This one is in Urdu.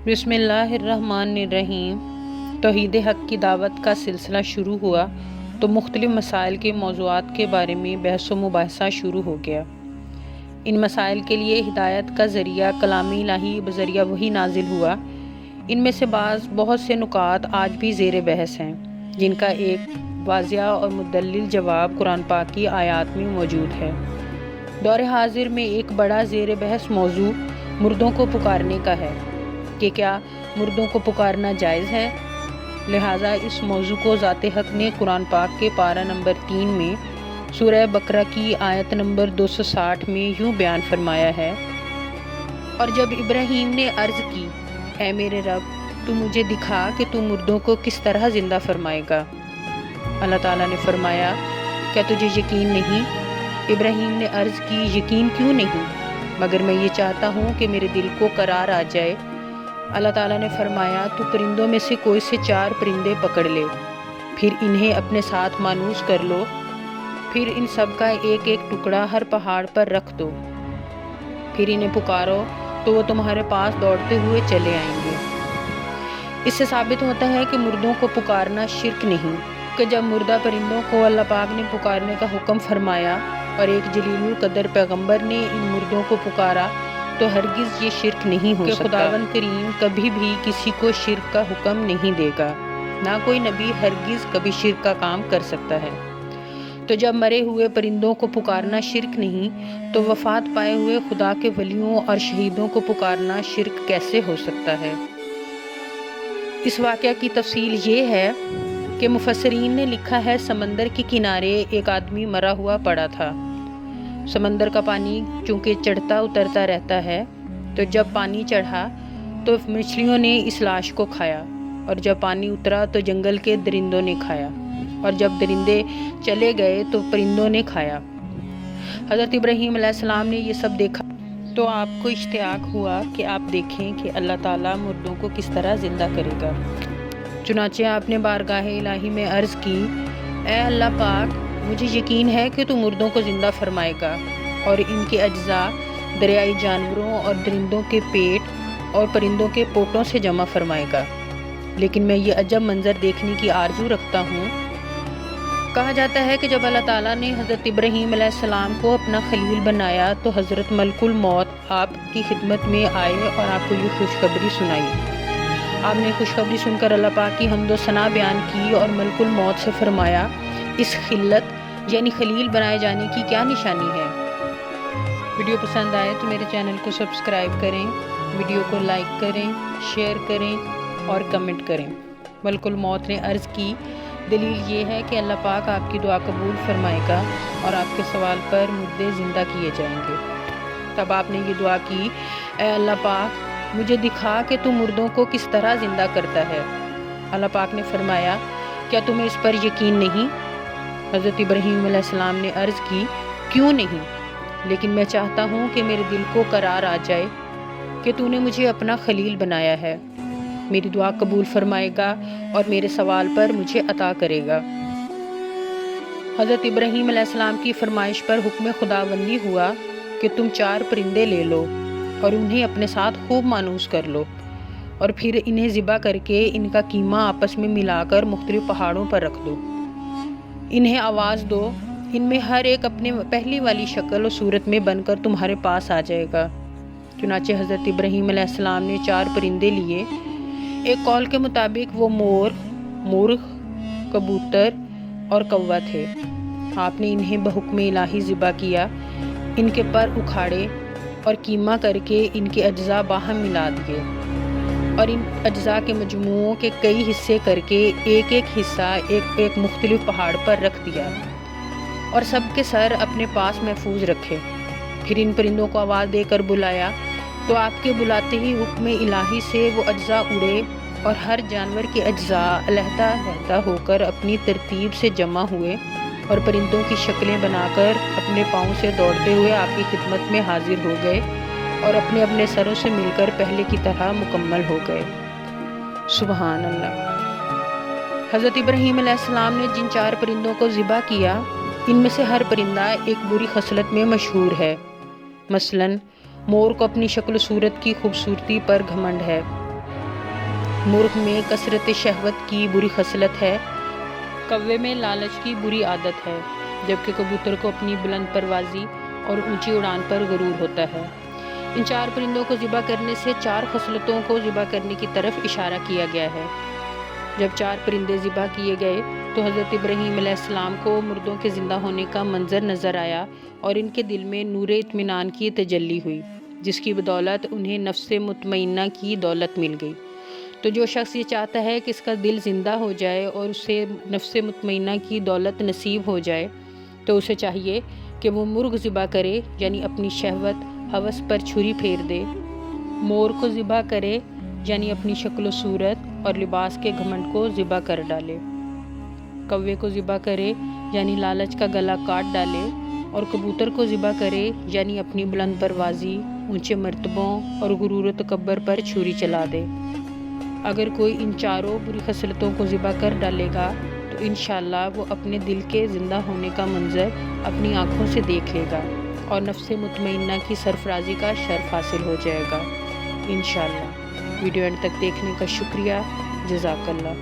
بسم اللہ الرحمن الرحیم۔ توحید حق کی دعوت کا سلسلہ شروع ہوا تو مختلف مسائل کے موضوعات کے بارے میں بحث و مباحثہ شروع ہو گیا۔ ان مسائل کے لیے ہدایت کا ذریعہ کلام الہی بذریعہ وحی نازل ہوا۔ ان میں سے بہت سے نکات آج بھی زیر بحث ہیں، جن کا ایک واضح اور مدلل جواب قرآن پاک کی آیات میں موجود ہے۔ دور حاضر میں ایک بڑا زیر بحث موضوع مردوں کو پکارنے کا ہے کہ کیا مردوں کو پکارنا جائز ہے۔ لہٰذا اس موضوع کو ذات حق نے قرآن پاک کے پارہ نمبر 3 میں سورہ بقرہ کی آیت نمبر 260 میں یوں بیان فرمایا ہے: اور جب ابراہیم نے عرض کی، اے میرے رب، تو مجھے دکھا کہ تو مردوں کو کس طرح زندہ فرمائے گا۔ اللہ تعالیٰ نے فرمایا، کیا تجھے یقین نہیں؟ ابراہیم نے عرض کی، یقین کیوں نہیں، مگر میں یہ چاہتا ہوں کہ میرے دل کو قرار آ جائے۔ اللہ تعالیٰ نے فرمایا، تو پرندوں میں سے کوئی سے 4 پرندے پکڑ لے، پھر انہیں اپنے ساتھ مانوس کر لو، پھر ان سب کا ایک ایک ٹکڑا ہر پہاڑ پر رکھ دو، پھر انہیں پکارو تو وہ تمہارے پاس دوڑتے ہوئے چلے آئیں گے۔ اس سے ثابت ہوتا ہے کہ مردوں کو پکارنا شرک نہیں، کہ جب مردہ پرندوں کو اللہ پاک نے پکارنے کا حکم فرمایا اور ایک جلیل القدر پیغمبر نے ان مردوں کو پکارا تو ہرگز یہ شرک نہیں ہو سکتا، کہ خداوند کریم کبھی بھی کسی کو شرک کا حکم نہیں دے گا، نہ کوئی نبی ہرگز کبھی شرک کا کام کر سکتا ہے۔ تو جب مرے ہوئے پرندوں کو پکارنا شرک نہیں، تو وفات پائے ہوئے خدا کے ولیوں اور شہیدوں کو پکارنا شرک کیسے ہو سکتا ہے؟ اس واقعہ کی تفصیل یہ ہے کہ مفسرین نے لکھا ہے، سمندر کے کنارے ایک آدمی مرا ہوا پڑا تھا۔ سمندر کا پانی چونکہ چڑھتا اترتا رہتا ہے، تو جب پانی چڑھا تو مچھلیوں نے اس لاش کو کھایا، اور جب پانی اترا تو جنگل کے درندوں نے کھایا، اور جب درندے چلے گئے تو پرندوں نے کھایا۔ حضرت ابراہیم علیہ السلام نے یہ سب دیکھا تو آپ کو اشتیاق ہوا کہ آپ دیکھیں کہ اللہ تعالیٰ مردوں کو کس طرح زندہ کرے گا۔ چنانچہ آپ نے بارگاہ الہی میں عرض کی، اے اللہ پاک، مجھے یقین ہے کہ تو مردوں کو زندہ فرمائے گا اور ان کے اجزاء دریائی جانوروں اور درندوں کے پیٹ اور پرندوں کے پوٹوں سے جمع فرمائے گا، لیکن میں یہ عجب منظر دیکھنے کی آرزو رکھتا ہوں۔ کہا جاتا ہے کہ جب اللہ تعالیٰ نے حضرت ابراہیم علیہ السلام کو اپنا خلیل بنایا تو حضرت ملک الموت آپ کی خدمت میں آئے اور آپ کو یہ خوشخبری سنائی۔ آپ نے خوشخبری سن کر اللہ پاک کی حمد و ثنا بیان کی اور ملک الموت سے فرمایا، اس خلت یعنی خلیل بنائے جانے کی کیا نشانی ہے؟ ویڈیو پسند آئے تو میرے چینل کو سبسکرائب کریں، ویڈیو کو لائک کریں، شیئر کریں اور کمنٹ کریں۔ ملک الموت نے عرض کی، دلیل یہ ہے کہ اللہ پاک آپ کی دعا قبول فرمائے گا اور آپ کے سوال پر مردے زندہ کیے جائیں گے۔ تب آپ نے یہ دعا کی، اے اللہ پاک، مجھے دکھا کہ تو مردوں کو کس طرح زندہ کرتا ہے۔ اللہ پاک نے فرمایا، کیا تمہیں اس پر یقین نہیں؟ حضرت ابراہیم علیہ السلام نے عرض کی، کیوں نہیں، لیکن میں چاہتا ہوں کہ میرے دل کو قرار آ جائے کہ تو نے مجھے اپنا خلیل بنایا ہے، میری دعا قبول فرمائے گا اور میرے سوال پر مجھے عطا کرے گا۔ حضرت ابراہیم علیہ السلام کی فرمائش پر حکم خداوندی ہوا کہ تم 4 پرندے لے لو اور انہیں اپنے ساتھ خوب مانوس کر لو، اور پھر انہیں ذبح کر کے ان کا قیمہ آپس میں ملا کر مختلف پہاڑوں پر رکھ دو، انہیں آواز دو، ان میں ہر ایک اپنے پہلی والی شکل و صورت میں بن کر تمہارے پاس آ جائے گا۔ چنانچہ حضرت ابراہیم علیہ السلام نے 4 پرندے لیے۔ ایک قول کے مطابق وہ مور، مرغ، کبوتر اور کوا تھے۔ آپ نے انہیں بحکم الہی ذبح کیا، ان کے پر اکھاڑے اور قیمہ کر کے ان کے اجزاء باہم ملا دیے، اور ان اجزاء کے مجموعوں کے کئی حصے کر کے ایک ایک حصہ ایک مختلف پہاڑ پر رکھ دیا، اور سب کے سر اپنے پاس محفوظ رکھے۔ پھر ان پرندوں کو آواز دے کر بلایا تو آپ کے بلاتے ہی حکم الہی سے وہ اجزاء اڑے، اور ہر جانور کے اجزاء علیحدہ علیحدہ ہو کر اپنی ترتیب سے جمع ہوئے اور پرندوں کی شکلیں بنا کر اپنے پاؤں سے دوڑتے ہوئے آپ کی خدمت میں حاضر ہو گئے اور اپنے اپنے سروں سے مل کر پہلے کی طرح مکمل ہو گئے۔ سبحان اللہ۔ حضرت ابراہیم علیہ السلام نے جن 4 پرندوں کو ذبح کیا، ان میں سے ہر پرندہ ایک بری خصلت میں مشہور ہے۔ مثلاً مور کو اپنی شکل و صورت کی خوبصورتی پر گھمنڈ ہے، مرغ میں کثرت شہوت کی بری خصلت ہے، کوے میں لالچ کی بری عادت ہے، جبکہ کبوتر کو اپنی بلند پروازی اور اونچی اڑان پر غرور ہوتا ہے۔ ان 4 پرندوں کو ذبح کرنے سے 4 خصلتوں کو ذبح کرنے کی طرف اشارہ کیا گیا ہے۔ جب 4 پرندے ذبح کیے گئے تو حضرت ابراہیم علیہ السلام کو مردوں کے زندہ ہونے کا منظر نظر آیا اور ان کے دل میں نور اطمینان کی تجلی ہوئی، جس کی بدولت انہیں نفس مطمئنہ کی دولت مل گئی۔ تو جو شخص یہ چاہتا ہے کہ اس کا دل زندہ ہو جائے اور اسے نفس مطمئنہ کی دولت نصیب ہو جائے، تو اسے چاہیے کہ وہ مرغ ذبح کرے، یعنی اپنی شہوت ہوس پر چھری پھیر دے، مور کو ذبح کرے، یعنی اپنی شکل و صورت اور لباس کے گھمنڈ کو ذبح کر ڈالے، کوے کو ذبح کرے، یعنی لالچ کا گلا کاٹ ڈالے، اور کبوتر کو ذبح کرے، یعنی اپنی بلند پروازی، اونچے مرتبوں اور غرور و تکبر پر چھری چلا دے۔ اگر کوئی ان 4 بری خصلتوں کو ذبح کر ڈالے گا تو انشاءاللہ وہ اپنے دل کے زندہ ہونے کا منظر اپنی آنکھوں سے دیکھ لے گا اور نفس مطمئنہ کی سرفرازی کا شرف حاصل ہو جائے گا انشاءاللہ۔ ویڈیو اینڈ تک دیکھنے کا شکریہ، جزاک اللہ۔